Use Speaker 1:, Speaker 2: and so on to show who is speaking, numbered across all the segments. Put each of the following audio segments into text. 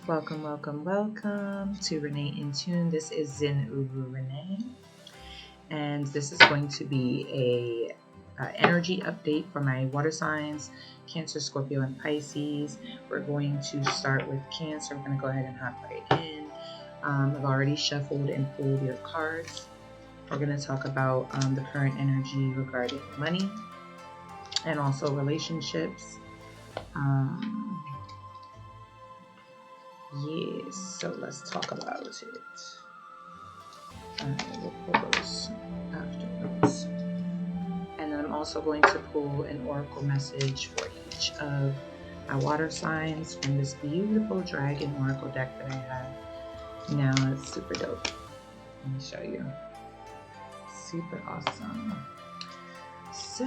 Speaker 1: Welcome, welcome, welcome to Renee in Tune. This is Zin Uru Renee, and this is going to be a energy update for my water signs, Cancer, Scorpio, and Pisces. We're going to start with Cancer. We're going to go ahead and hop right in. I've already shuffled and pulled your cards. We're going to talk about the current energy regarding money and also relationships. Yes, so let's talk about it. We'll pull those afterwards. And then I'm also going to pull an oracle message for each of my water signs from this beautiful dragon oracle deck that I have. Now it's super dope. Let me show you. Super awesome. So,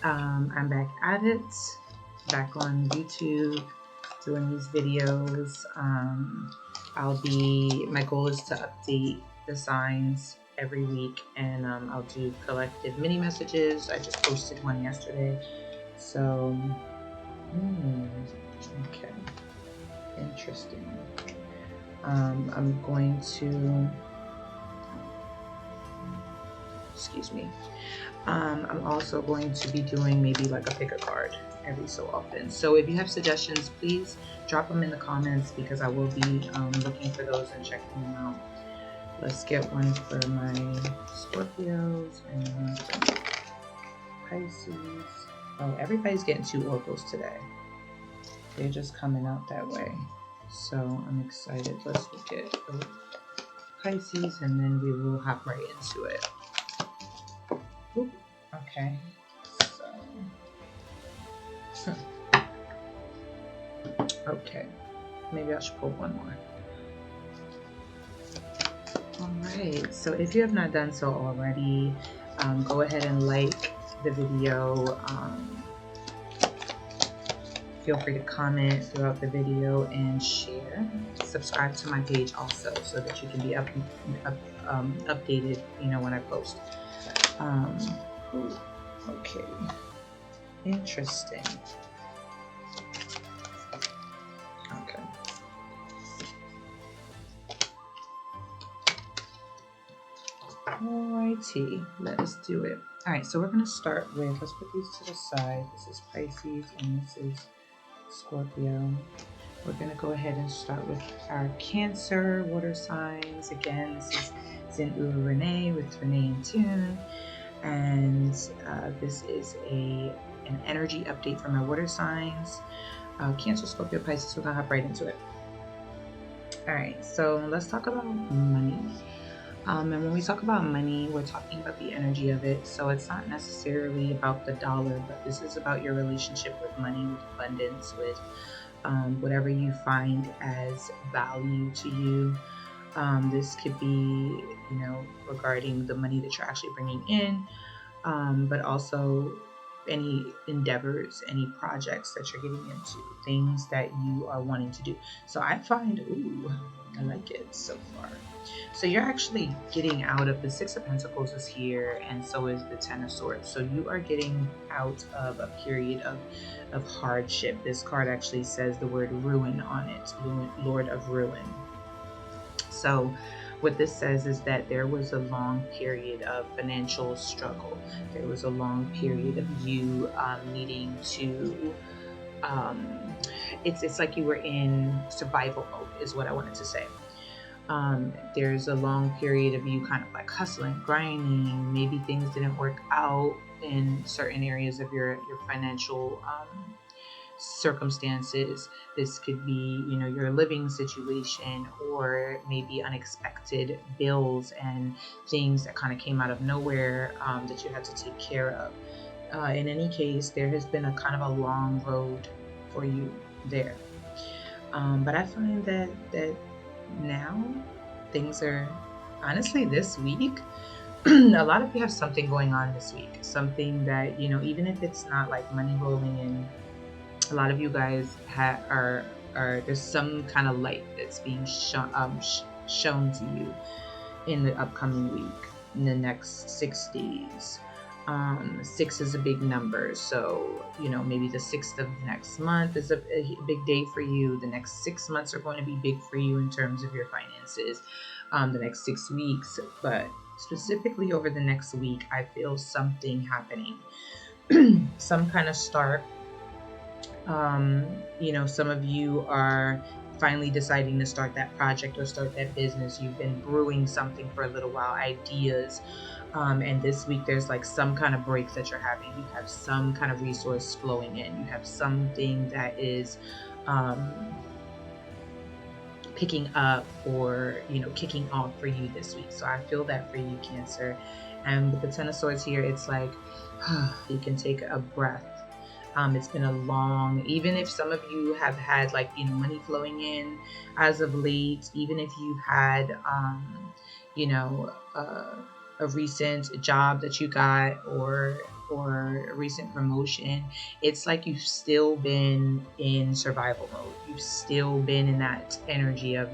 Speaker 1: I'm back at it, back on YouTube, doing these videos. My goal is to update the signs every week, and I'll do collective mini messages. I just posted one yesterday. So, okay, interesting. I'm going to, excuse me. I'm also going to be doing maybe like a pick a card every so often. So if you have suggestions, please drop them in the comments because I will be looking for those and checking them out. Let's get one for my Scorpios and one for Pisces. Oh, everybody's getting 2 oracles today. They're just coming out that way. So I'm excited. Let's look at Pisces and then we will hop right into it. Oop. Okay, so okay, maybe I should pull one more. All right, so if you have not done so already, go ahead and like the video. Feel free to comment throughout the video and share. Subscribe to my page also so that you can be updated, when I post. Okay, interesting. Okay. Alrighty, let's do it. Alright, so we're going to start with, let's put these to the side. This is Pisces and this is Scorpio. We're going to go ahead and start with our Cancer water signs. Again, this is Zin Uru Renee with Renee in Tune. And this is an energy update for my water signs, Cancer, Scorpio, Pisces. We're gonna hop right into it. All right, so let's talk about money. And when we talk about money, we're talking about the energy of it. So it's not necessarily about the dollar, but this is about your relationship with money, with abundance, with whatever you find as value to you. This could be, regarding the money that you're actually bringing in, but also any endeavors, any projects that you're getting into, things that you are wanting to do. So I find, I like it so far. So you're actually getting out of the 6 of Pentacles is here, and so is the 10 of Swords. So you are getting out of a period of hardship. This card actually says the word ruin on it, Lord of Ruin. So what this says is that there was a long period of financial struggle. There was a long period of you needing to, it's like you were in survival mode is what I wanted to say. There's a long period of you kind of like hustling, grinding. Maybe things didn't work out in certain areas of your financial circumstances. This could be, your living situation, or maybe unexpected bills and things that kind of came out of nowhere that you had to take care of. In any case, there has been a kind of a long road for you there. But I find that now things are, honestly, this week, a lot of you have something going on this week. Something that, even if it's not like money rolling in, a lot of you guys are there's some kind of light that's being shown to you in the upcoming week, in the next 6 days. 6 is a big number, so maybe the 6th of next month is a big day for you. The next 6 months are going to be big for you in terms of your finances, the next 6 weeks. But specifically over the next week, I feel something happening, some kind of start. Some of you are finally deciding to start that project or start that business. You've been brewing something for a little while, ideas. And this week there's like some kind of break that you're having. You have some kind of resource flowing in. You have something that is picking up or kicking off for you this week. So I feel that for you, Cancer. And with the Ten of Swords here, it's like you can take a breath. It's been a long, even if some of you have had like money flowing in as of late, even if you've had a recent job that you got or a recent promotion, it's like you've still been in survival mode. You've still been in that energy of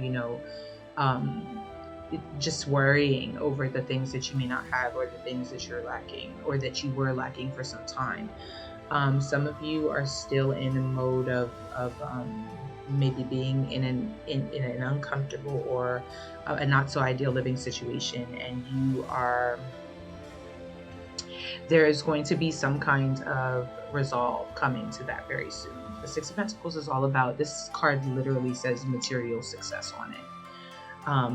Speaker 1: just worrying over the things that you may not have, or the things that you're lacking, or that you were lacking for some time. Some of you are still in a mode of maybe being in an uncomfortable or a not so ideal living situation, and there is going to be some kind of resolve coming to that very soon. The Six of Pentacles is all about, this card literally says material success on it.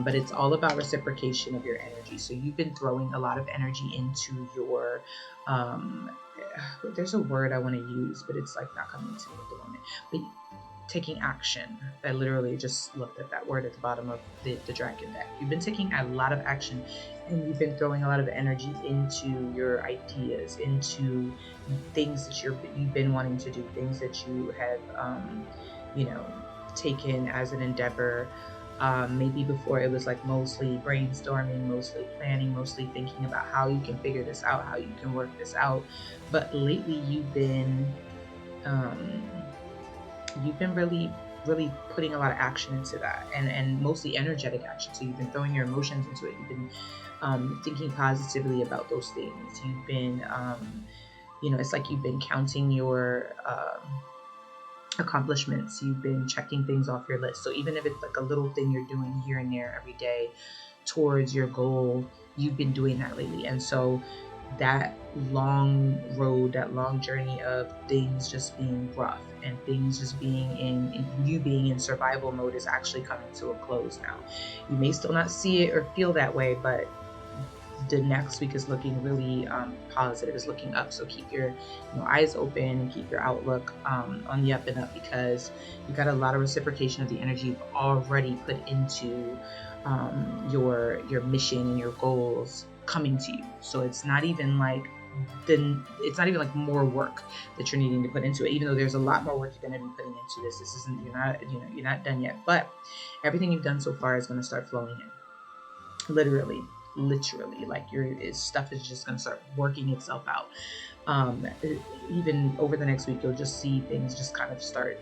Speaker 1: But it's all about reciprocation of your energy. So you've been throwing a lot of energy into your, there's a word I want to use, but it's like not coming to me at the moment. But taking action. I literally just looked at that word at the bottom of the dragon deck. You've been taking a lot of action, and you've been throwing a lot of energy into your ideas, into things that you've been wanting to do, things that you have, taken as an endeavor. Maybe before it was like mostly brainstorming, mostly planning, mostly thinking about how you can figure this out, how you can work this out. But lately you've been really, really putting a lot of action into that, and mostly energetic action. So you've been throwing your emotions into it. You've been thinking positively about those things. You've been, it's like you've been counting your accomplishments. You've been checking things off your list. So even if it's like a little thing you're doing here and there every day towards your goal, you've been doing that lately. And so that long road, that long journey of things just being rough and things just being in survival mode is actually coming to a close now. You may still not see it or feel that way, but the next week is looking really positive, is looking up. So keep your eyes open and keep your outlook on the up and up, because you got a lot of reciprocation of the energy you've already put into your mission and your goals coming to you. So it's not even like more work that you're needing to put into it, even though there's a lot more work you're going to be putting into this. This isn't, you're not done yet, but everything you've done so far is going to start flowing in. Literally, like your stuff is just going to start working itself out. Even over the next week, you'll just see things just kind of start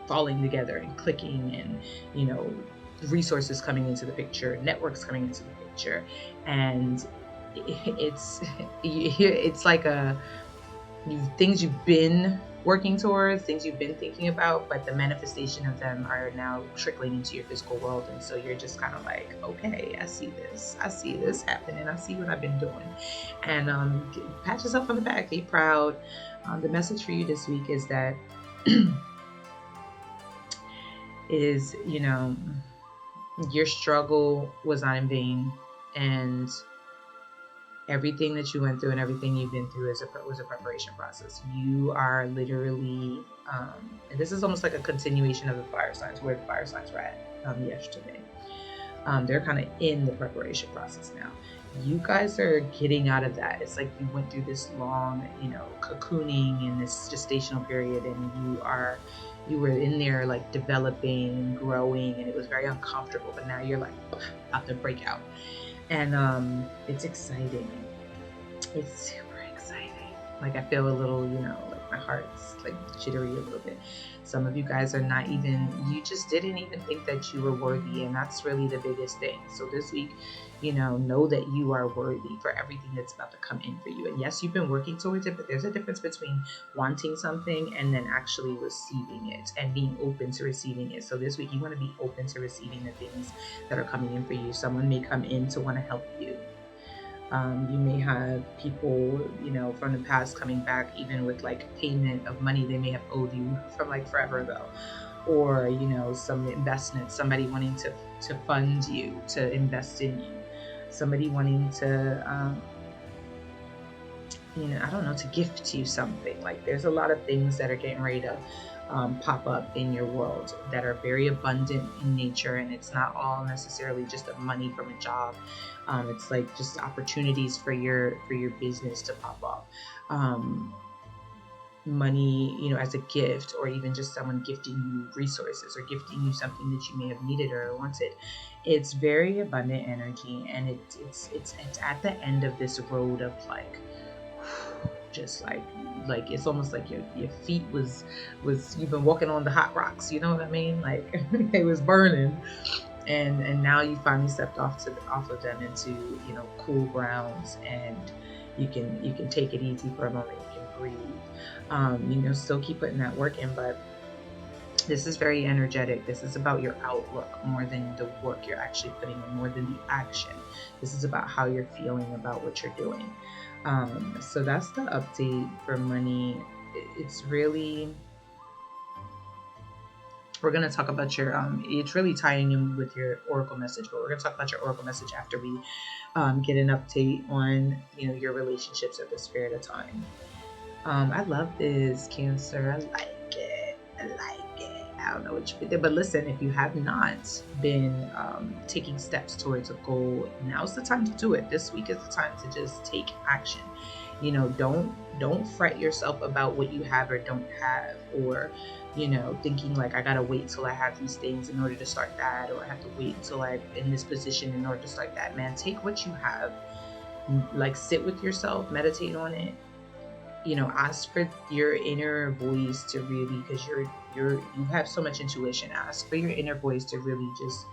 Speaker 1: falling together and clicking, and resources coming into the picture, networks coming into the picture, and it's like things you've been working towards, things you've been thinking about, but the manifestation of them are now trickling into your physical world. And so you're just kind of like, okay, I see this happening, I see what I've been doing. And pat yourself on the back, be proud. The message for you this week is that your struggle was not in vain, and everything that you went through and everything you've been through was a preparation process. You are literally, and this is almost like a continuation of the fire signs, where the fire signs were at yesterday. They're kind of in the preparation process now. You guys are getting out of that. It's like you went through this long, cocooning in this gestational period, and you were in there like developing and growing, and it was very uncomfortable, but now you're like about to break out. And it's exciting. It's super exciting. Like I feel a little, like my heart's like jittery a little bit. Some of you guys are not even, you just didn't even think that you were worthy, and that's really the biggest thing. So this week, know that you are worthy for everything that's about to come in for you. And yes, you've been working towards it, but there's a difference between wanting something and then actually receiving it and being open to receiving it. So this week, you want to be open to receiving the things that are coming in for you. Someone may come in to want to help you. You may have people, from the past coming back, even with like payment of money they may have owed you from like forever ago, or some investment, somebody wanting to fund you, to invest in you, somebody wanting to I don't know, to gift you something. Like there's a lot of things that are getting ready to pop up in your world that are very abundant in nature, and it's not all necessarily just the money from a job. It's like just opportunities for your business to pop up. Money, as a gift, or even just someone gifting you resources or gifting you something that you may have needed or wanted. It's very abundant energy, and it's at the end of this road of like, just like it's almost like your feet was you've been walking on the hot rocks, you know what I mean? Like it was burning, and now you finally stepped off of them into cool grounds, and you can take it easy for a moment. You can breathe. Still keep putting that work in, but this is very energetic. This is about your outlook more than the work you're actually putting in, more than the action. This is about how you're feeling about what you're doing. So that's the update for money. It's really, we're going to talk about your, it's really tying in with your oracle message, but we're going to talk about your oracle message after we get an update on, your relationships at this period of time. I love this, Cancer. I like it. I don't know what you did, but listen, if you have not been taking steps towards a goal, now's the time to do it. This week is the time to just take action. Don't fret yourself about what you have or don't have, or thinking like, I gotta wait till I have these things in order to start that, or I have to wait until I'm in this position in order to start that. Man, take what you have, like sit with yourself, meditate on it. Ask for your inner voice to really, because you have so much intuition. Ask for your inner voice to really just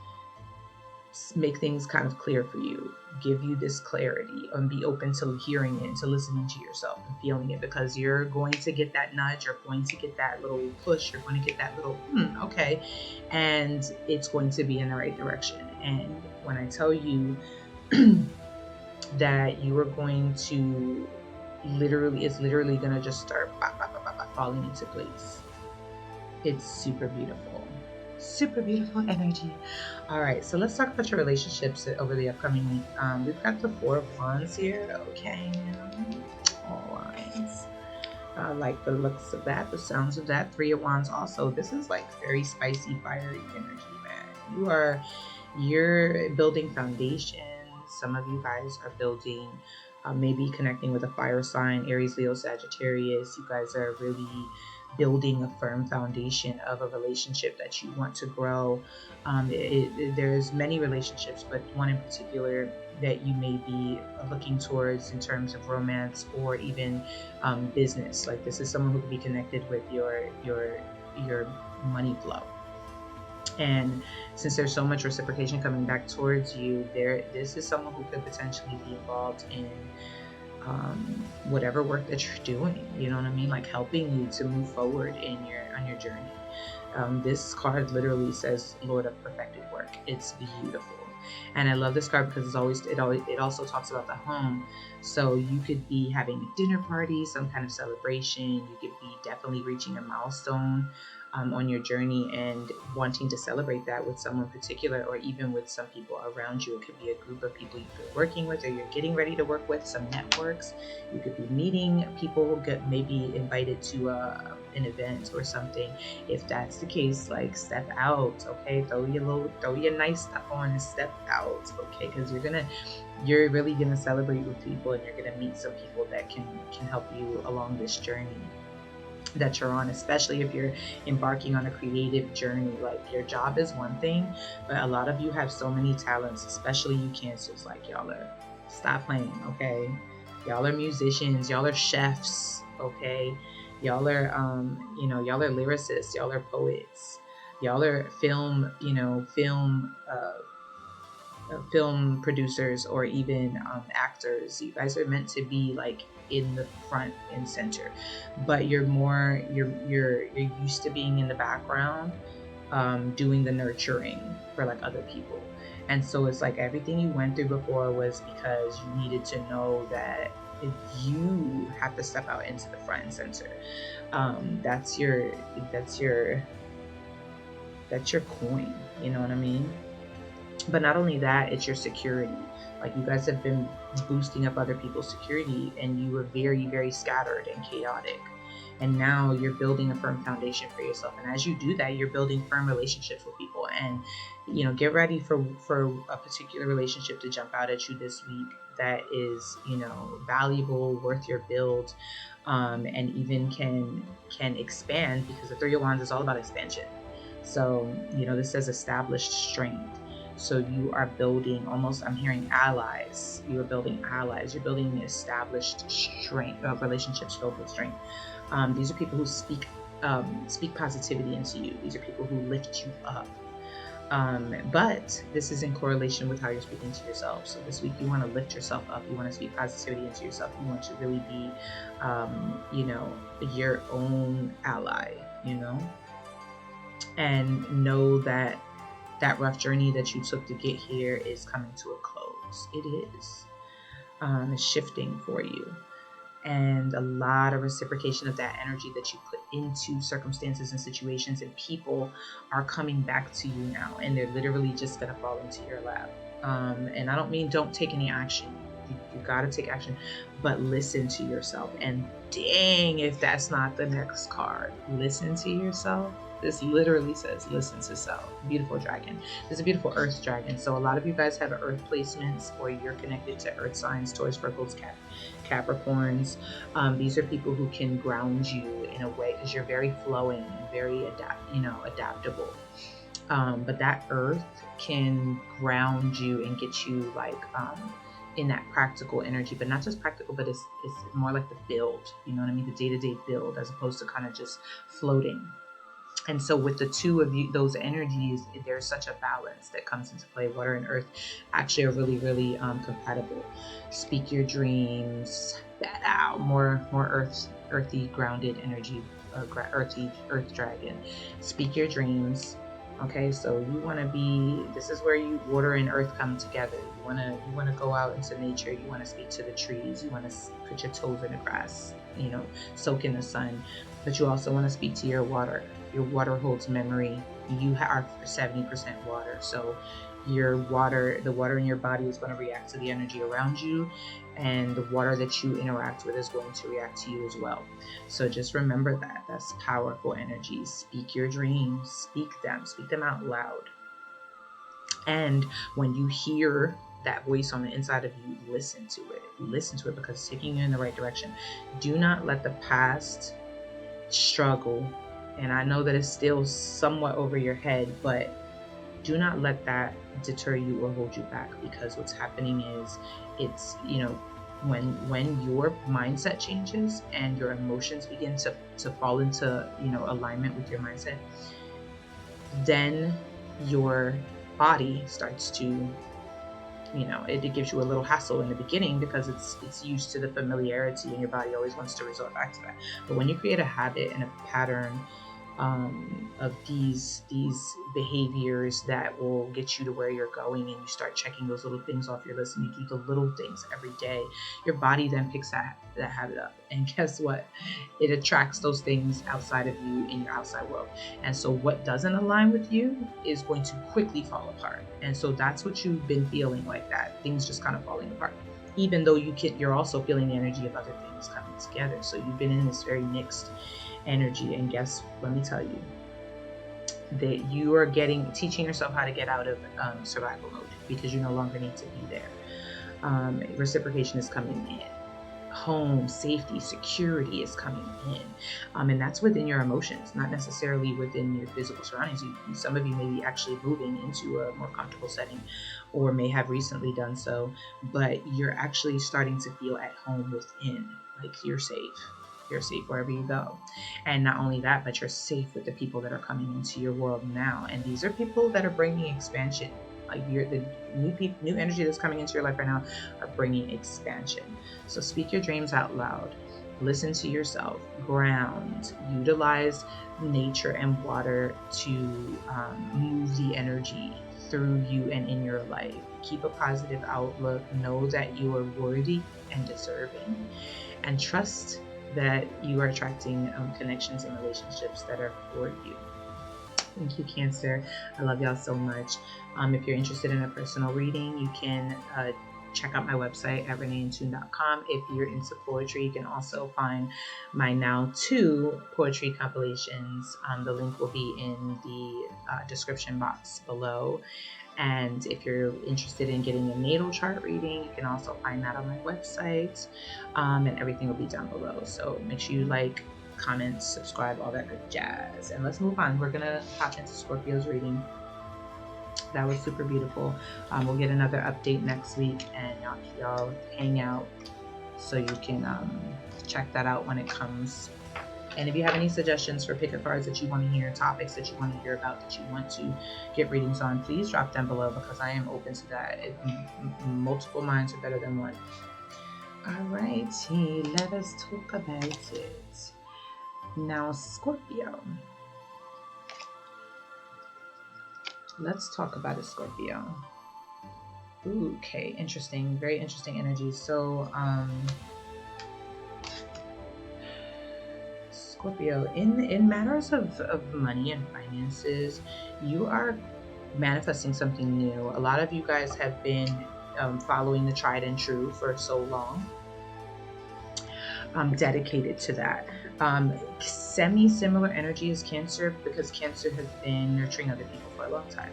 Speaker 1: make things kind of clear for you, give you this clarity, and be open to hearing it, to listening to yourself and feeling it, because you're going to get that nudge, you're going to get that little push, you're going to get that little okay, and it's going to be in the right direction. And when I tell you that you are going to it's literally gonna just start falling into place. It's super beautiful energy. All right, so let's talk about your relationships over the upcoming week. We've got the 4 of Wands here. Okay, all right. I like the looks of that, the sounds of that. 3 of Wands also. This is like very spicy, fiery energy, man. You're building foundations. Some of you guys are building, maybe connecting with a fire sign, Aries, Leo, Sagittarius. You guys are really building a firm foundation of a relationship that you want to grow. There's many relationships, but one in particular that you may be looking towards in terms of romance, or even business. Like this is someone who could be connected with your money flow. And since there's so much reciprocation coming back towards you, this is someone who could potentially be involved in whatever work that you're doing. You know what I mean? Like helping you to move forward on your journey. This card literally says Lord of Perfected Work. It's beautiful. And I love this card because it also talks about the home. So you could be having a dinner party, some kind of celebration. You could be definitely reaching a milestone on your journey and wanting to celebrate that with someone particular, or even with some people around you. It could be a group of people you've been working with, or you're getting ready to work with, some networks. You could be meeting people, maybe invited to an event or something. If that's the case, like step out, okay? Throw your nice stuff on and step out, okay? Because you're really gonna celebrate with people, and you're gonna meet some people that can help you along this journey that you're on, especially if you're embarking on a creative journey. Like your job is one thing, but a lot of you have so many talents, especially you Cancers. Like y'all are, stop playing, okay? Y'all are musicians, y'all are chefs, okay? Y'all are, y'all are lyricists. Y'all are poets. Y'all are film producers, or even actors. You guys are meant to be like in the front and center, but you're used to being in the background, doing the nurturing for like other people. And so it's like everything you went through before was because you needed to know that you have to step out into the front and center. That's your coin, you know what I mean? But not only that, it's your security. Like, you guys have been boosting up other people's security, and you were very, very scattered and chaotic. And now you're building a firm foundation for yourself. And as you do that, you're building firm relationships with people. And, get ready for a particular relationship to jump out at you this week that is, valuable, worth your build, and even can expand, because the Three of Wands is all about expansion. So, this says established strength. So you are building, almost, I'm hearing allies. You are building allies. You're building established strength, relationships filled with strength. These are people who speak positivity into you. These are people who lift you up. But this is in correlation with how you're speaking to yourself. So this week you want to lift yourself up. You want to speak positivity into yourself. You want to really be, your own ally, and know that rough journey that you took to get here is coming to a close. It is. It's shifting for you. And a lot of reciprocation of that energy that you put into circumstances and situations and people are coming back to you now. And they're literally just going to fall into your lap. And I don't mean don't take any action. You got to take action, but listen to yourself. And dang, if that's not the next card, listen to yourself. This literally says listen to self. Beautiful dragon. There's a beautiful earth dragon. So a lot of you guys have earth placements, or you're connected to earth signs, Taurus, Virgos, Capricorns. These are people who can ground you in a way, because you're very flowing and very adaptable. But that earth can ground you and get you like in that practical energy, but not just practical, but it's more like the build, you know what I mean? The day-to-day build, as opposed to kind of just floating. And so with the two of you, those energies, there's such a balance that comes into play. Water and earth actually are really, really compatible. Speak your dreams. More earthy, grounded energy, earth dragon. Speak your dreams. Okay, so you want to be. This is where water and earth come together. You want to go out into nature. You want to speak to the trees. You want to put your toes in the grass. Soak in the sun. But you also want to speak to your water. Your water holds memory. You are 70% water. So the water in your body is going to react to the energy around you, and the water that you interact with is going to react to you as well. So just remember that. That's powerful energy. Speak your dreams. Speak them out loud. And when you hear that voice on the inside of you, listen to it, because it's taking you in the right direction. Do not let the past struggle, and I know that it's still somewhat over your head, but do not let that deter you or hold you back, because what's happening is it's when your mindset changes and your emotions begin to fall into alignment with your mindset, then your body starts to it gives you a little hassle in the beginning, because it's used to the familiarity, and your body always wants to resort back to that. But when you create a habit and a pattern of these behaviors that will get you to where you're going, and you start checking those little things off your list, and you do the little things every day, your body then picks that habit up, and guess what? It attracts those things outside of you in your outside world. And so what doesn't align with you is going to quickly fall apart. And so that's what you've been feeling, like that, things just kind of falling apart, even though you're also feeling the energy of other things coming together. So you've been in this very mixed energy. And let me tell you that you are teaching yourself how to get out of survival mode, because you no longer need to be there. Reciprocation is coming in. Home, safety, security is coming in. And that's within your emotions, not necessarily within your physical surroundings. Some of you may be actually moving into a more comfortable setting, or may have recently done so, but you're actually starting to feel at home within, like you're safe. You're safe wherever you go. And not only that, but you're safe with the people that are coming into your world now. And these are people that are bringing expansion. Like the new energy that's coming into your life right now are bringing expansion. So speak your dreams out loud. Listen to yourself. Ground. Utilize nature and water to move the energy through you and in your life. Keep a positive outlook. Know that you are worthy and deserving, and trust that you are attracting connections and relationships that are for you. Thank you, Cancer. I love y'all so much. If you're interested in a personal reading, you can check out my website at reneeintune.com. If you're into poetry, you can also find my now 2 poetry compilations. The link will be in the description box below. And if you're interested in getting a natal chart reading, you can also find that on my website. And everything will be down below. So make sure you like, comment, subscribe, all that good jazz. And let's move on. We're going to hop into Scorpio's reading. That was super beautiful. We'll get another update next week, and y'all hang out so you can check that out when it comes. And if you have any suggestions for picker cards that you want to hear, topics that you want to hear about, that you want to get readings on, please drop them below, because I am open to that. Multiple minds are better than one. All righty, let us talk about it. Now, Scorpio. Let's talk about a Scorpio. Ooh, okay, interesting. Very interesting energy. So, Scorpio, in matters of money and finances, you are manifesting something new. A lot of you guys have been following the tried and true for so long. Dedicated to that. Semi-similar energy is Cancer, because Cancer has been nurturing other people for a long time,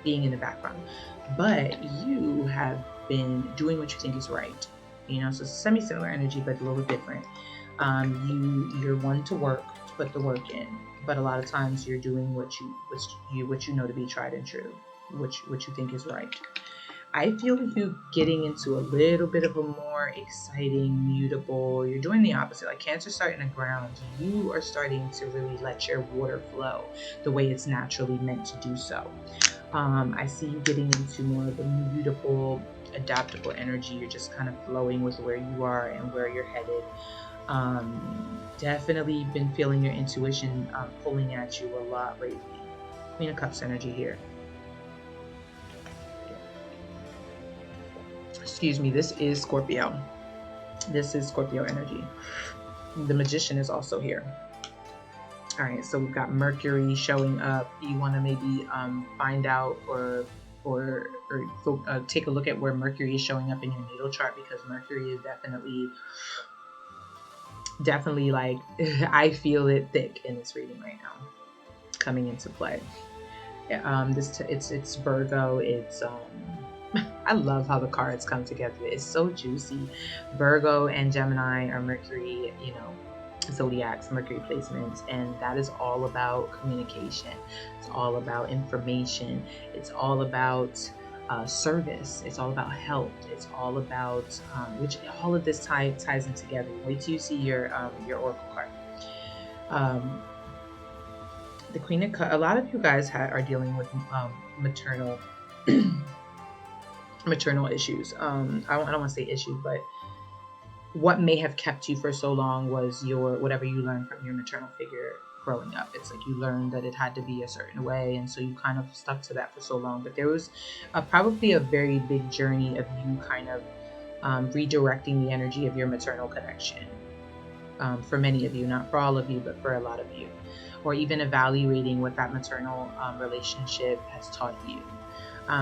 Speaker 1: being in the background. But you have been doing what you think is right, so semi-similar energy, but a little different. You're one to work, to put the work in, but a lot of times you're doing what you know to be tried and true, what you think is right. I feel you getting into a little bit of a more exciting, mutable. You're doing the opposite. Like Cancer starting to ground. You are starting to really let your water flow the way it's naturally meant to do so. I see you getting into more of a mutable, adaptable energy. You're just kind of flowing with where you are and where you're headed. Definitely been feeling your intuition pulling at you a lot lately. Queen of Cups energy here. Excuse me, this is Scorpio. This is Scorpio energy. The Magician is also here. All right, so we've got Mercury showing up. You want to maybe find out or take a look at where Mercury is showing up in your natal chart, because Mercury is definitely like I feel it thick in this reading right now, coming into play. It's Virgo. It's I love how the cards come together. It's so juicy. Virgo and Gemini are Mercury, zodiacs, Mercury placements, and that is all about communication. It's all about information. It's all about service. It's all about help. It's all about which all of this ties in together. Wait till you see your oracle card. The Queen of Cups. A lot of you guys are dealing with maternal issues. I don't want to say issues, but what may have kept you for so long was whatever you learned from your maternal figure growing up. It's like you learned that it had to be a certain way, and so you kind of stuck to that for so long. But there was probably a very big journey of you kind of redirecting the energy of your maternal connection. For many of you, not for all of you, but for a lot of you, or even evaluating what that maternal relationship has taught you.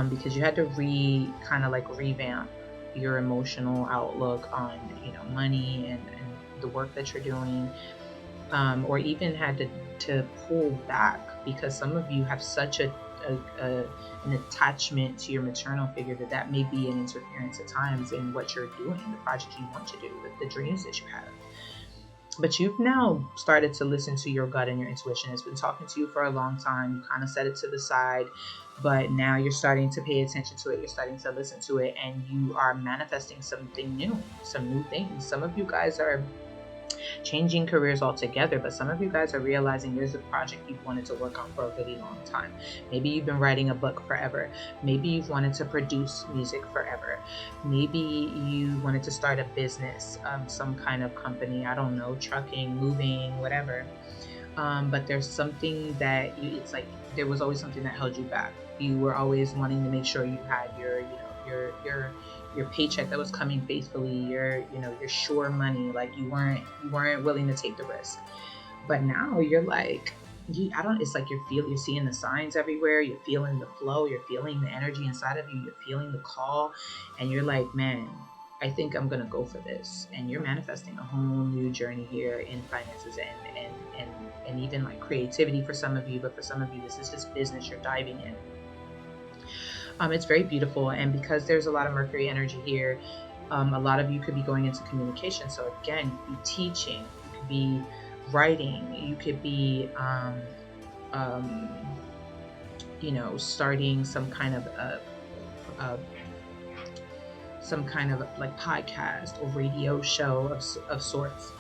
Speaker 1: Because you had to revamp your emotional outlook on money and the work that you're doing, or even had to pull back, because some of you have such an attachment to your maternal figure that may be an interference at times in what you're doing, the project you want to do, the dreams that you have. But you've now started to listen to your gut and your intuition. It's been talking to you for a long time. You kind of set it to the side, but now you're starting to pay attention to it. You're starting to listen to it, and you are manifesting something new, some new things. Some of you guys are changing careers altogether. But some of you guys are realizing there's a project you've wanted to work on for a really long time. Maybe you've been writing a book forever. Maybe you've wanted to produce music forever. Maybe you wanted to start a business, some kind of company, I don't know, trucking, moving, whatever. But there's something that it's like there was always something that held you back. You were always wanting to make sure you had your paycheck that was coming faithfully, your sure money. Like you weren't willing to take the risk. But now you're like, it's like you're seeing the signs everywhere. You're feeling the flow. You're feeling the energy inside of you. You're feeling the call, and you're like, man, I think I'm gonna go for this. And you're manifesting a whole new journey here in finances and even like creativity for some of you. But for some of you, this is just business you're diving in. It's very beautiful, and because there's a lot of Mercury energy here, a lot of you could be going into communication. So again, you could be teaching, you could be writing, you could be starting some kind of like podcast or radio show of sorts.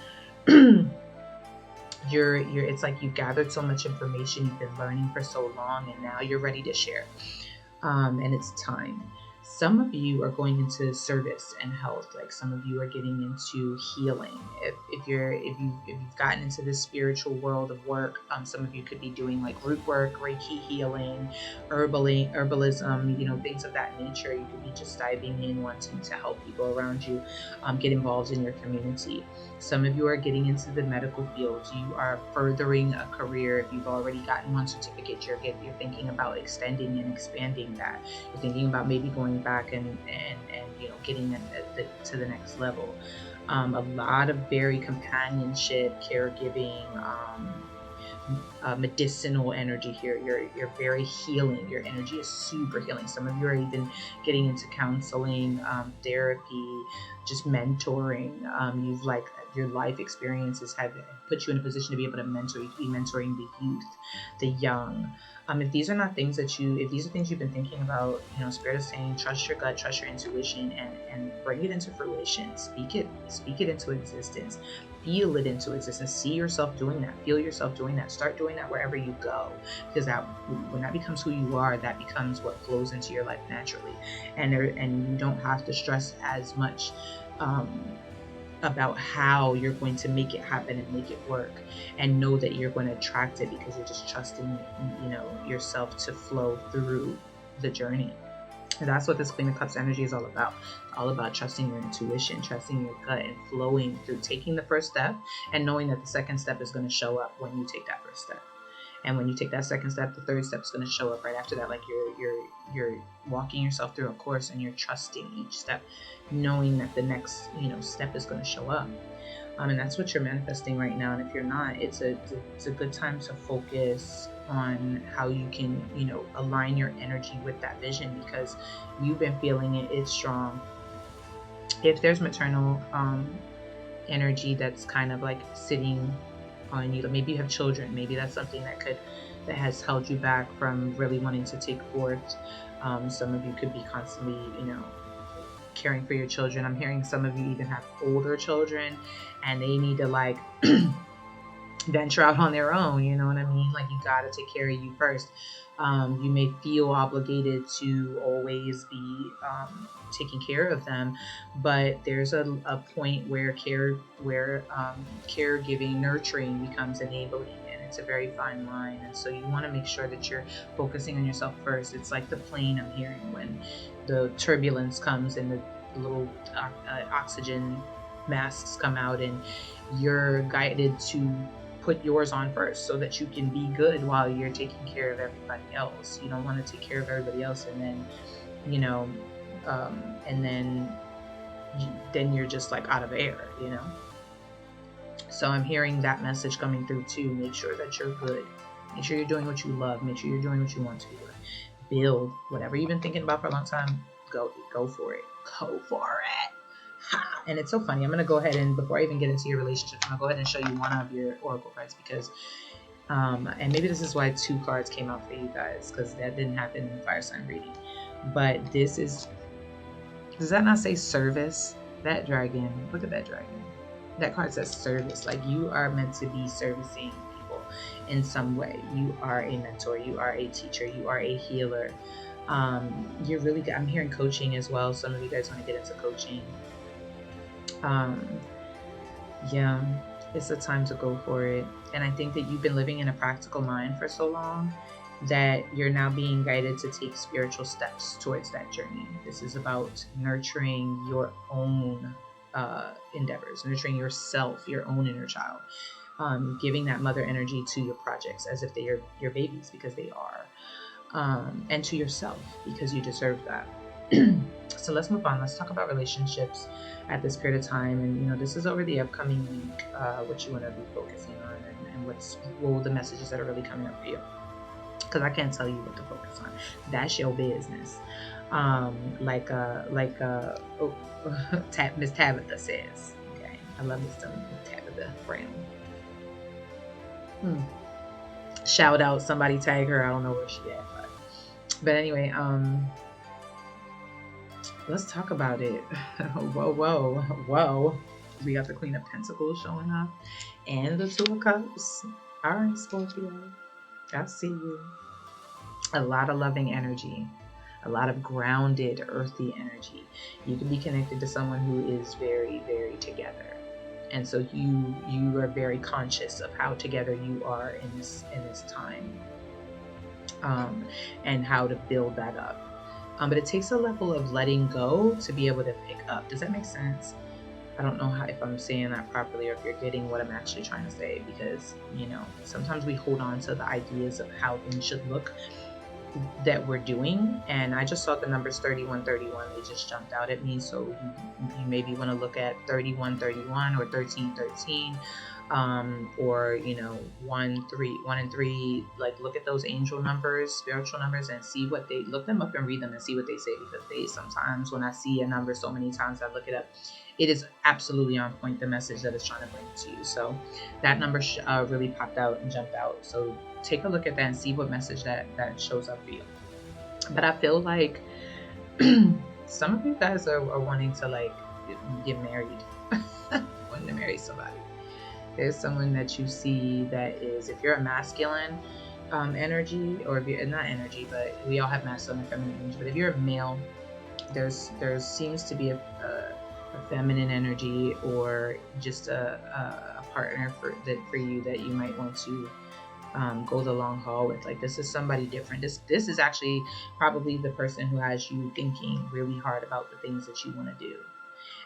Speaker 1: It's like you've gathered so much information, you've been learning for so long, and now you're ready to share. And it's time. Some of you are going into service and health. Like some of you are getting into healing. If you've gotten into this spiritual world of work, some of you could be doing like root work, Reiki healing, herbalism, things of that nature. You could be just diving in, wanting to help people around you, get involved in your community. Some of you are getting into the medical field. You are furthering a career. If you've already gotten one certificate, you're thinking about extending and expanding that. You're thinking about maybe going back and getting to the next level. A lot of very companionship, caregiving, medicinal energy here. You're very healing. Your energy is super healing. Some of you are even getting into counseling, therapy, just mentoring. You've like your life experiences have put you in a position to be able to mentor. You could be mentoring the youth, the young. If these are things you've been thinking about, Spirit is saying, trust your gut, trust your intuition, and bring it into fruition. Speak it into existence. Feel it into existence. See yourself doing that. Feel yourself doing that. Start doing that wherever you go, because when that becomes who you are, that becomes what flows into your life naturally, and you don't have to stress as much about how you're going to make it happen and make it work, and know that you're going to attract it because you're just trusting yourself to flow through the journey. And that's what this Queen of Cups energy is all about. It's all about trusting your intuition, trusting your gut, and flowing through, taking the first step and knowing that the second step is going to show up when you take that first step. And when you take that second step, the third step is going to show up right after that. Like you're walking yourself through a course, and you're trusting each step, knowing that the next step is going to show up. And that's what you're manifesting right now. And if you're not, it's a good time to focus on how you can align your energy with that vision, because you've been feeling it. It's strong. If there's maternal energy that's kind of like sitting on you, maybe you have children, maybe that's something that has held you back from really wanting to take forth. Some of you could be constantly caring for your children. I'm hearing some of you even have older children, and they need to like venture out on their own, you know what I mean? Like, you gotta take care of you first. You may feel obligated to always be taking care of them, but there's a point where caregiving, nurturing becomes enabling, and it's a very fine line. And so you want to make sure that you're focusing on yourself first. It's like the plane, I'm hearing, when the turbulence comes and the little oxygen masks come out, and you're guided to put yours on first so that you can be good while you're taking care of everybody else. You don't want to take care of everybody else and then then you're just like out of air, So I'm hearing that message coming through too. Make sure that you're good. Make sure you're doing what you love. Make sure you're doing what you want to do. Build whatever you've been thinking about for a long time. Go for it. Go for it. Ha! And it's so funny. I'm going to go ahead and, before I even get into your relationship, I'm going to go ahead and show you one of your oracle cards, because and maybe this is why 2 cards came out for you guys, because that didn't happen in the fire sign reading. But this is, does that not say service? That dragon, look at that dragon. That card says service. Like, you are meant to be servicing people in some way. You are a mentor. You are a teacher. You are a healer. You're really good. I'm hearing coaching as well. Some of you guys want to get into coaching. Yeah, it's a time to go for it. And I think that you've been living in a practical mind for so long that you're now being guided to take spiritual steps towards that journey. This is about nurturing your own endeavors, nurturing yourself, your own inner child, giving that mother energy to your projects as if they are your babies, because they are, and to yourself, because you deserve that. So let's move on. Let's talk about relationships at this period of time. And, this is over the upcoming week, what you want to be focusing on, and what's the messages that are really coming up for you. Because I can't tell you what to focus on. That's your business. Miss Tabitha says. Okay, I love Miss Tabitha Brown. Shout out, somebody tag her. I don't know where she at, but anyway, let's talk about it. Whoa. We got the Queen of Pentacles showing up and the Two of Cups. All right, Scorpio, I see you. A lot of loving energy, a lot of grounded, earthy energy. You can be connected to someone who is very, very together. And so you are very conscious of how together you are in this time, and how to build that up. But it takes a level of letting go to be able to pick up. Does that make sense? I don't know if I'm saying that properly, or if you're getting what I'm actually trying to say, because, sometimes we hold on to the ideas of how things should look that we're doing. And I just saw the numbers 3131. They just jumped out at me. So you maybe want to look at 3131 or 1313, or 1 and 3. Like, look at those angel numbers, spiritual numbers, and see what they look them up and read them and see what they say, because they sometimes, when I see a number so many times, I look it up, it is absolutely on point, the message that it's trying to bring to you. So that number really popped out and jumped out. So take a look at that and see what message that shows up for you. But I feel like some of you guys are wanting to, like, get married. Wanting to marry somebody. There's someone that you see that is, if you're a masculine energy, or if you're not energy, but we all have masculine and feminine energy. But if you're a male, there seems to be a feminine energy, or just a partner for you that you might want to go the long haul with. Like, this is somebody different. This is actually probably the person who has you thinking really hard about the things that you want to do.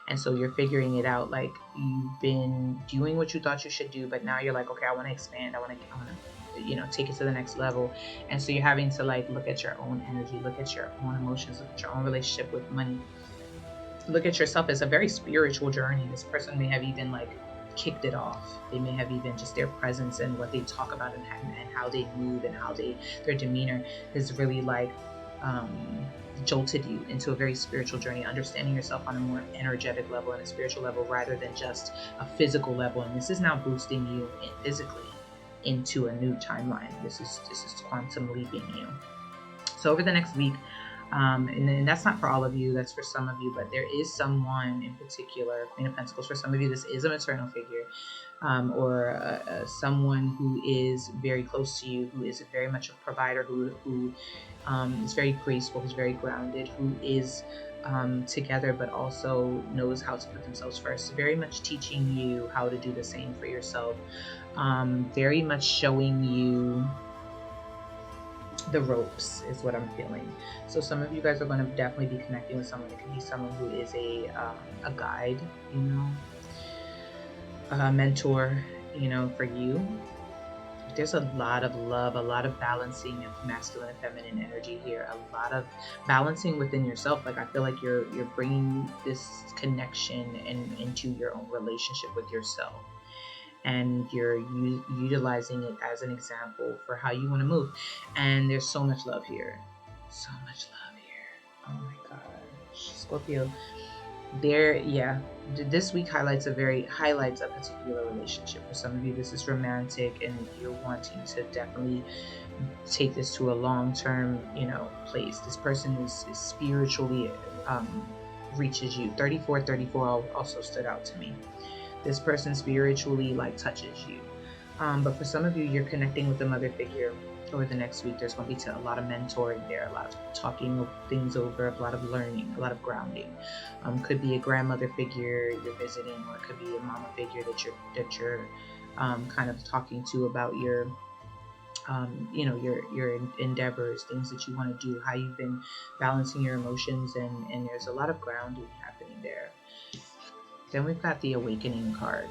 Speaker 1: And so you're figuring it out. Like, you've been doing what you thought you should do, but now you're like, okay, I want to expand. I want to take it to the next level. And so you're having to, like, look at your own energy, look at your own emotions, look at your own relationship with money. Look at yourself as a very spiritual journey. This person may have even, like, kicked it off. They may have even just their presence and what they talk about, and how they move, and how their demeanor is really, like, jolted you into a very spiritual journey, understanding yourself on a more energetic level and a spiritual level, rather than just a physical level. And this is now boosting you physically into a new timeline. This is quantum leaping you. So over the next week, and that's not for all of you, that's for some of you, but there is someone in particular, Queen of Pentacles, for some of you this is a maternal figure, or someone who is very close to you, who is very much a provider, who is very graceful, who's very grounded, who is together, but also knows how to put themselves first. So very much teaching you how to do the same for yourself, very much showing you the ropes is what I'm feeling. So some of you guys are going to definitely be connecting with someone. It could be someone who is a guide, a mentor, for you. There's a lot of love, a lot of balancing of masculine and feminine energy here, a lot of balancing within yourself. Like, I feel like you're bringing this connection into your own relationship with yourself. And you're utilizing it as an example for how you want to move. And there's so much love here. So much love here. Oh my gosh. Scorpio, this week highlights a particular relationship. For some of you, this is romantic, and you're wanting to definitely take this to a long-term, place. This person is spiritually reaches you. 34 also stood out to me. this person spiritually like touches you. But for some of you, you're connecting with the mother figure over the next week. There's going to be a lot of mentoring there, a lot of talking things over, a lot of learning, a lot of grounding. Could be a grandmother figure you're visiting, or it could be a mama figure that you're kind of talking to about your your endeavors, things that you want to do, how you've been balancing your emotions, and there's a lot of grounding happening there. Then we've got the Awakening card.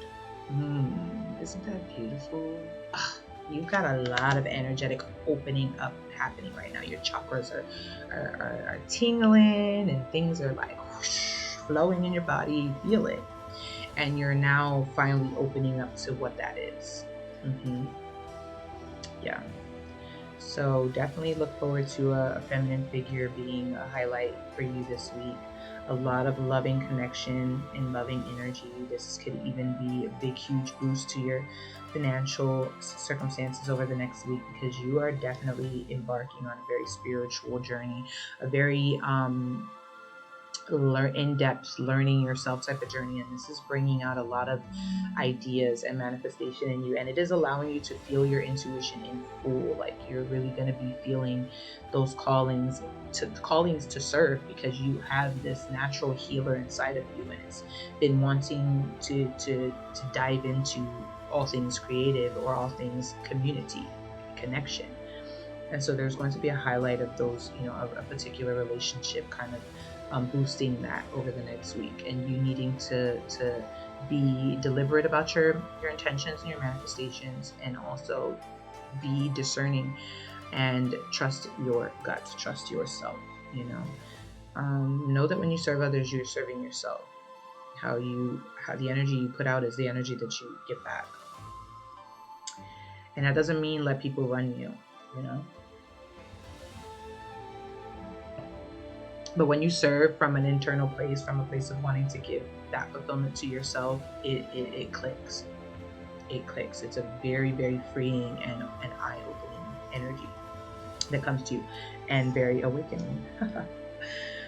Speaker 1: Isn't that beautiful? You've got a lot of energetic opening up happening right now. Your chakras are tingling, and things are like whoosh, flowing in your body. You feel it. And you're now finally opening up to what that is. Yeah. So definitely look forward to a feminine figure being a highlight for you this week. A lot of loving connection and loving energy. This could even be a big, huge boost to your financial circumstances over the next week, because you are definitely embarking on a very spiritual journey, a very in-depth learning yourself type of journey, and this is bringing out a lot of ideas and manifestation in you, and it is allowing you to feel your intuition in full. Like, you're really going to be feeling those callings to serve, because you have this natural healer inside of you, and it's been wanting to dive into all things creative or all things community connection. And so there's going to be a highlight of those, a particular relationship kind of boosting that over the next week, and you needing to be deliberate about your intentions and your manifestations, and also be discerning and trust your gut, trust yourself. Know that when you serve others, you're serving yourself. How the energy you put out is the energy that you get back, and that doesn't mean let people run you. But when you serve from an internal place, from a place of wanting to give that fulfillment to yourself, it clicks. It clicks. It's a very, very freeing and eye-opening energy that comes to you, and very awakening.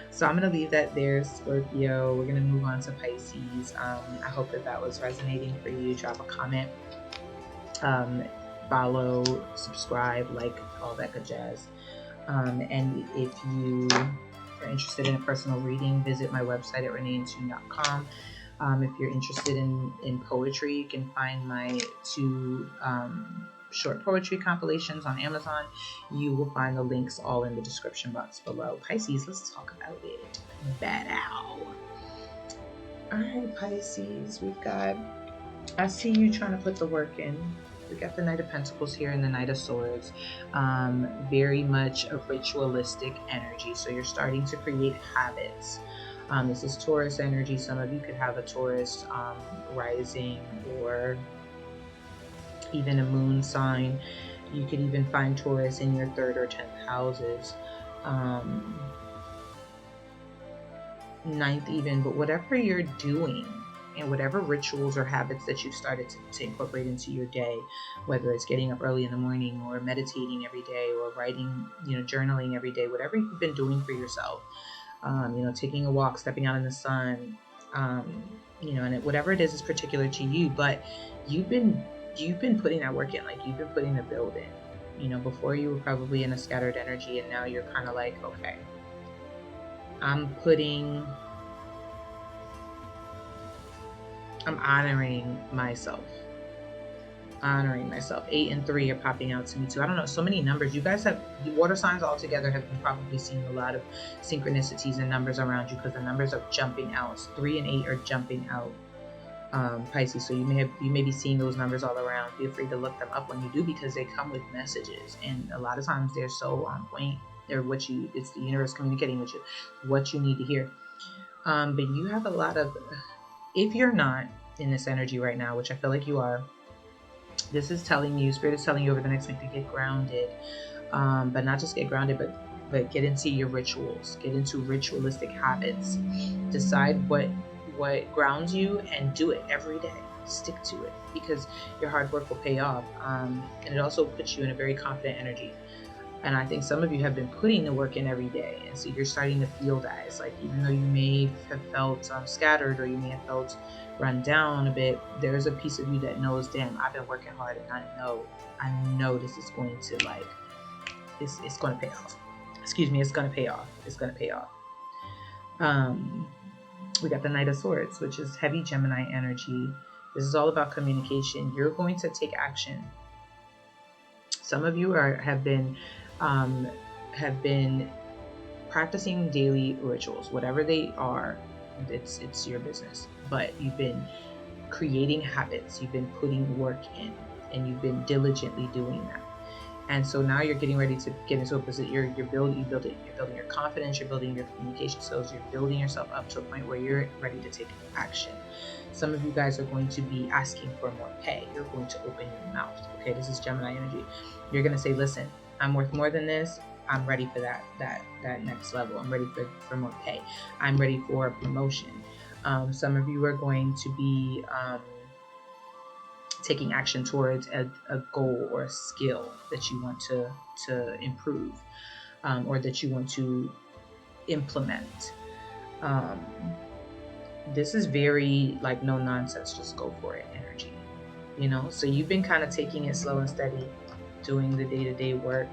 Speaker 1: So I'm going to leave that there, Scorpio. We're going to move on to Pisces. I hope that was resonating for you. Drop a comment, follow, subscribe, like, all that good jazz. And if you are interested in a personal reading, visit my website at reneeandtune.com. If you're interested in poetry, you can find my 2 short poetry compilations on Amazon. You will find the links all in the description box below. Pisces, let's talk about it. Bad-ow. Alright, Pisces, I see you trying to put the work in. We got the Knight of Pentacles here and the Knight of Swords. Very much a ritualistic energy. So you're starting to create habits. This is Taurus energy. Some of you could have a Taurus rising, or even a moon sign. You could even find Taurus in your 3rd or 10th houses. 9th even. But whatever you're doing, and whatever rituals or habits that you've started to incorporate into your day, whether it's getting up early in the morning, or meditating every day, or writing, journaling every day, whatever you've been doing for yourself, taking a walk, stepping out in the sun, and whatever it is particular to you, but you've been putting that work in, like you've been putting the build in. Before you were probably in a scattered energy, and now you're kind of like, okay, I'm honoring myself. 8 and 3 are popping out to me too. I don't know, so many numbers. You guys have, the water signs all together have been probably seeing a lot of synchronicities and numbers around you, because the numbers are jumping out. 3 and 8 are jumping out, Pisces. So you may be seeing those numbers all around. Feel free to look them up when you do, because they come with messages, and a lot of times they're so on point. They're it's the universe communicating with you what you need to hear. But you have a lot of, if you're not in this energy right now, which I feel like you are, this is telling you, Spirit is telling you over the next week to get grounded, but not just get grounded, but get into your rituals, get into ritualistic habits. Decide what grounds you, and do it every day. Stick to it, because your hard work will pay off, and it also puts you in a very confident energy. And I think some of you have been putting the work in every day. And so you're starting to feel that. It's like, even though you may have felt scattered, or you may have felt run down a bit, there's a piece of you that knows, damn, I've been working hard, and I know this is going to, like, it's going to pay off. Excuse me, it's going to pay off. It's going to pay off. We got the Knight of Swords, which is heavy Gemini energy. This is all about communication. You're going to take action. Some of you have been practicing daily rituals, whatever they are. It's your business. But you've been creating habits. You've been putting work in, and you've been diligently doing that. And so now you're getting ready to get into a position. You're building your confidence. You're building your communication skills. You're building yourself up to a point where you're ready to take action. Some of you guys are going to be asking for more pay. You're going to open your mouth. Okay, this is Gemini energy. You're going to say, listen, I'm worth more than this. I'm ready for that next level. I'm ready for more pay. I'm ready for a promotion. Some of you are going to be taking action towards a goal or a skill that you want to improve, or that you want to implement. This is very, like, no nonsense, just go for it energy, so you've been kind of taking it slow and steady, doing the day-to-day work,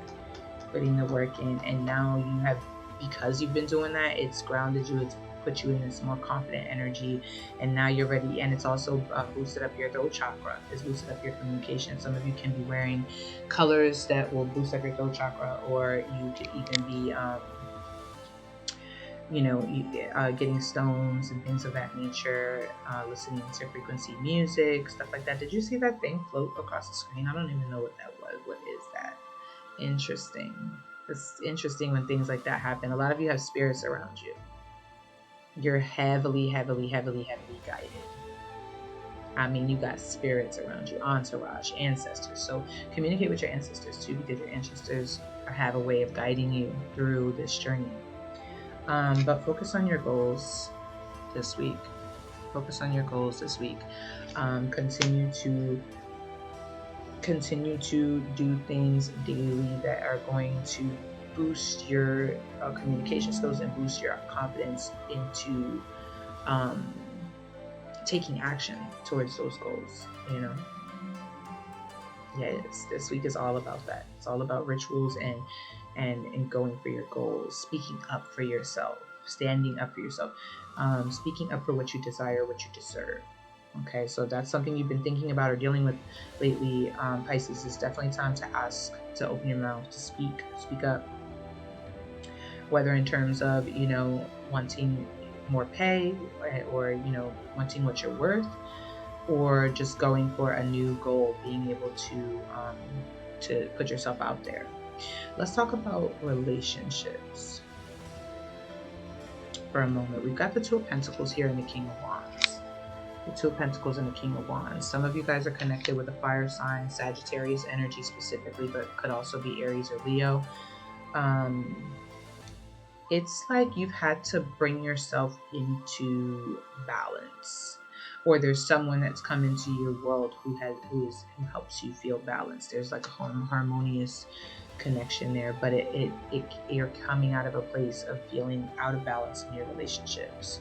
Speaker 1: putting the work in, and now you have, because you've been doing that, it's grounded you, it's put you in this more confident energy, and now you're ready. And it's also boosted up your throat chakra. It's boosted up your communication. Some of you can be wearing colors that will boost up your throat chakra, or you could even be getting stones and things of that nature, listening to frequency music, stuff like that. Did you see that thing float across the screen? I don't even know what that was. What is that? Interesting. It's interesting when things like that happen. A lot of you have spirits around you. You're heavily guided. I mean, you got spirits around you, entourage, ancestors. So communicate with your ancestors too, because your ancestors have a way of guiding you through this journey. But focus on your goals this week. Continue to do things daily that are going to boost your communication skills and boost your confidence into taking action towards those goals. Yes, this week is all about that. It's all about rituals and going for your goals, speaking up for yourself, standing up for yourself, speaking up for what you desire, what you deserve. Okay, so that's something you've been thinking about or dealing with lately, Pisces. It's definitely time to ask, to open your mouth, to speak up, whether in terms of, wanting more pay, or, wanting what you're worth, or just going for a new goal, being able to put yourself out there. Let's talk about relationships for a moment. We've got the Two of Pentacles here and the King of Wands. The Two of Pentacles and the King of Wands. Some of you guys are connected with a fire sign, Sagittarius energy specifically, but could also be Aries or Leo. It's like you've had to bring yourself into balance, or there's someone that's come into your world who helps you feel balanced. There's like a harmonious connection there, but you're coming out of a place of feeling out of balance in your relationships.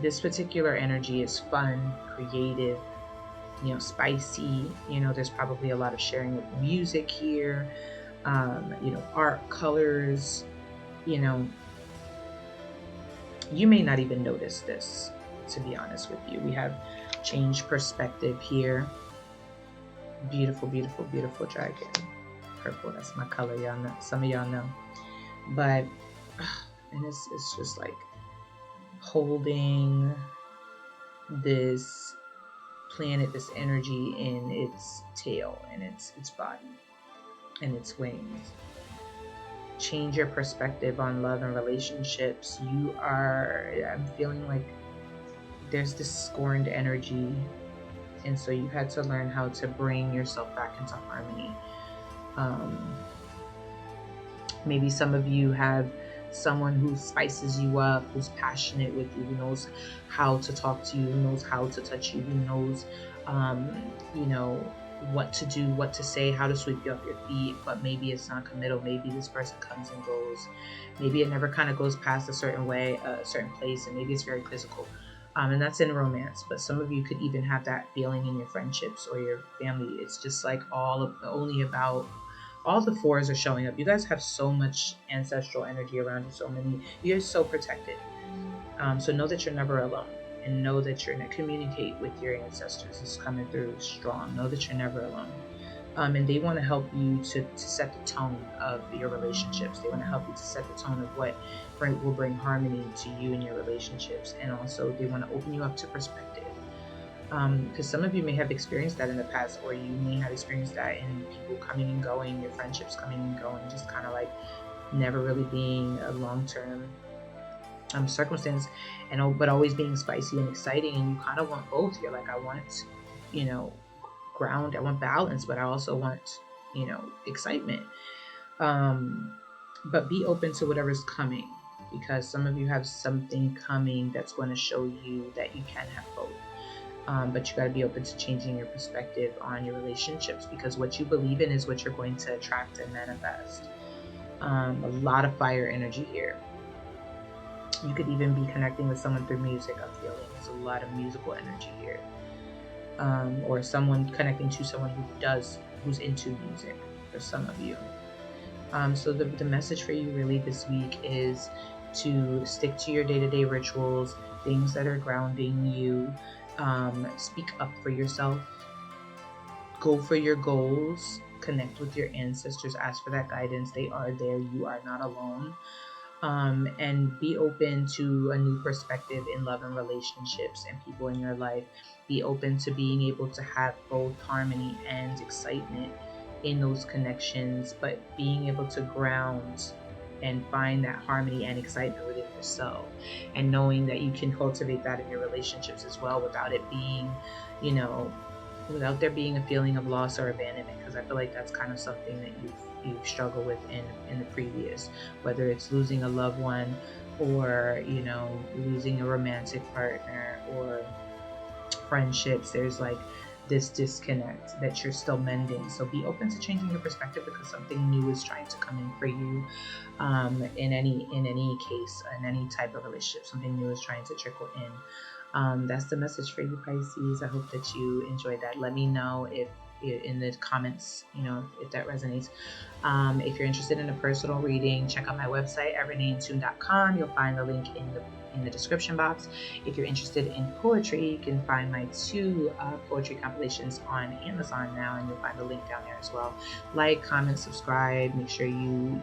Speaker 1: This particular energy is fun, creative, spicy. There's probably a lot of sharing with music here. Art, colors. You may not even notice this, to be honest with you. We have changed perspective here. Beautiful, beautiful, beautiful dragon. Purple, that's my color, y'all know. Some of y'all know. But, and it's just like holding this planet, this energy in its tail and its body and its wings. Change your perspective on love and relationships. I'm feeling like there's this scorned energy, and so you had to learn how to bring yourself back into harmony. Maybe some of you have someone who spices you up, who's passionate with you, who knows how to talk to you, who knows how to touch you, who knows what to do, what to say, how to sweep you off your feet, but maybe it's not committal. Maybe this person comes and goes. Maybe it never kind of goes past a certain way, a certain place, and maybe it's very physical. And that's in romance, but some of you could even have that feeling in your friendships or your family. It's just like only about all the fours are showing up. You guys have so much ancestral energy around you. You're so protected. So know that you're never alone, and know that you're going to communicate with your ancestors. It's coming through strong. Know that you're never alone. And they want to help you to set the tone of your relationships. They want to help you to set the tone of what will bring harmony to you and your relationships. And also they want to open you up to perspective. Because some of you may have experienced that in the past, or you may have experienced that in people coming and going, your friendships coming and going, just kind of like never really being a long-term circumstance, but always being spicy and exciting. And you kind of want both. You're like, I want, ground, I want balance, but I also want, excitement. But be open to whatever's coming, because some of you have something coming that's going to show you that you can have both. But you got to be open to changing your perspective on your relationships, because what you believe in is what you're going to attract and manifest. A lot of fire energy here. You could even be connecting with someone through music, I'm feeling. There's a lot of musical energy here. Or someone connecting to someone who's into music, for some of you. So the message for you really this week is to stick to your day-to-day rituals, things that are grounding you. Speak up for yourself. Go for your goals. Connect with your ancestors. Ask for that guidance. They are there. You are not alone. And be open to a new perspective in love and relationships and people in your life. Be open to being able to have both harmony and excitement in those connections, but being able to ground and find that harmony and excitement within yourself, and knowing that you can cultivate that in your relationships as well, without it being, without there being a feeling of loss or abandonment, because I feel like that's kind of something that you've struggled with in the previous, whether it's losing a loved one, or losing a romantic partner, or friendships. There's like this disconnect that you're still mending. So be open to changing your perspective, because something new is trying to come in for you. In any case, in any type of relationship, something new is trying to trickle in. That's the message for you, Pisces. I hope that you enjoyed that. Let me know if in the comments, if that resonates. If you're interested in a personal reading, check out my website at reneeintune.com. You'll find the link in the description box. If you're interested in poetry, you can find my 2 poetry compilations on Amazon now, and you'll find the link down there as well. Like, comment, subscribe. Make sure you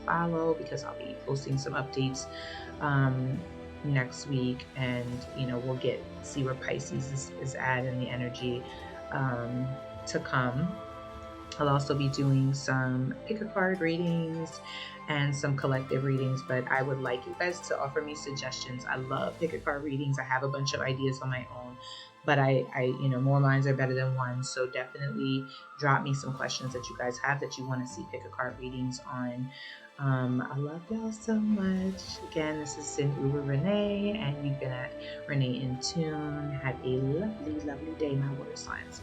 Speaker 1: follow, because I'll be posting some updates next week, and we'll see where Pisces is at in the energy to come. I'll also be doing some pick-a-card readings and some collective readings, but I would like you guys to offer me suggestions. I love pick-a-card readings. I have a bunch of ideas on my own, but I more minds are better than one. So definitely drop me some questions that you guys have that you want to see pick-a-card readings on. I love y'all so much. Again, this is Zin Uru Renee, and you've been at Renee in Tune. Have a lovely, lovely day, my water signs.